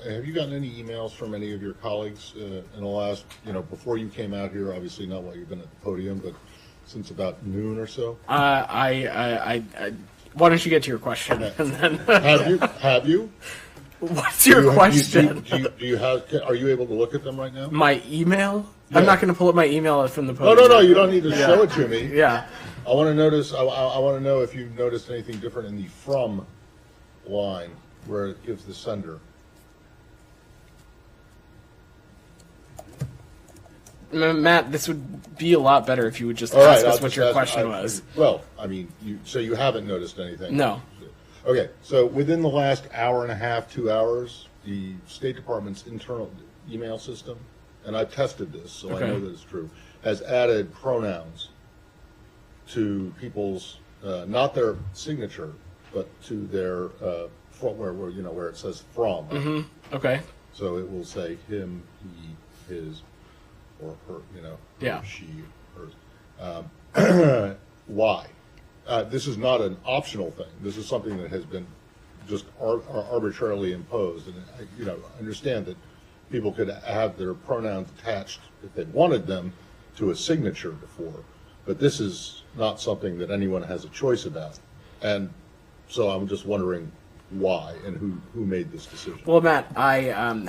have you gotten any emails from any of your colleagues in the last, before you came out here? Obviously not while you've been at the podium, but since about noon or so. Why don't you get to your question? And then Have you? What's your question? Are you able to look at them right now? My email? Yeah. I'm not going to pull up my email from the podium. No, you don't need to show it to me. Yeah. I want to notice. I want to know if you've noticed anything different in the from line where it gives the sender. Matt, this would be a lot better if you would just ask us what your question was. Well, I mean, so you haven't noticed anything? No. Okay, so within the last hour and a half, 2 hours, the State Department's internal email system, and I've tested this, so I know that it's true, has added pronouns to people's, not their signature, but to their, where it says from. Mm-hmm. Okay. So it will say him, he, his, or her, Yeah. or she, hers. Why? This is not an optional thing. This is something that has been just arbitrarily imposed. And I understand that people could have their pronouns attached if they wanted them to a signature before, but this is not something that anyone has a choice about. And so I'm just wondering why and who made this decision. Well, Matt, I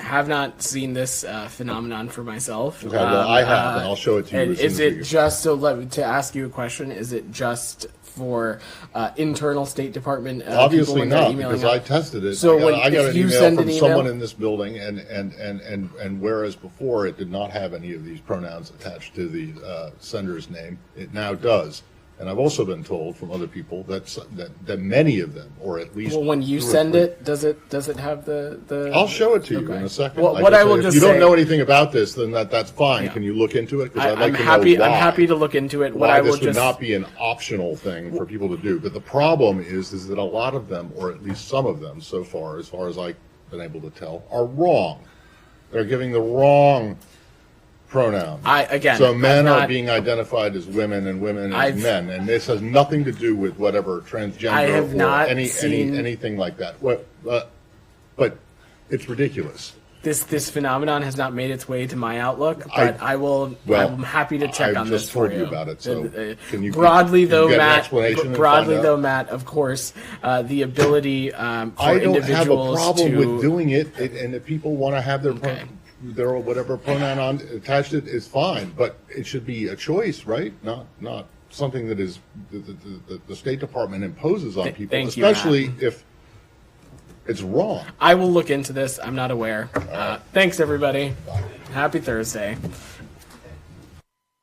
have not seen this phenomenon for myself. Okay, well, I have, and I'll show it to you. Is it just to ask you a question? Is it just for internal State Department? Obviously people not, because I tested it. So I got if an you email send from an email, someone in this building, and whereas before it did not have any of these pronouns attached to the sender's name, it now does. And I've also been told from other people that many of them, or at least when you send it, does it have the? I'll show it to you in a second. Well, what I will just say, if you say, don't know anything about this, then that's fine. Yeah. Can you look into it? Because I'm happy to look into it. What I will this would not be an optional thing for people to do. But the problem is that a lot of them, or at least some of them, so far as I've been able to tell, are wrong. They're giving the wrong pronoun. So men are being identified as women and women as men, and this has nothing to do with whatever transgender or anything like that. But it's ridiculous. This phenomenon has not made its way to my Outlook, but I'm happy to check on this for you. I've just told you about it. So can you broadly though, Matt, of course, the ability for I don't individuals have a problem with doing it, and if people want to have their whatever pronoun attached to it is fine, but it should be a choice, right? Not something that is the State Department imposes on people, especially if it's wrong. I will look into this. I'm not aware. Right. Thanks, everybody. Bye. Happy Thursday.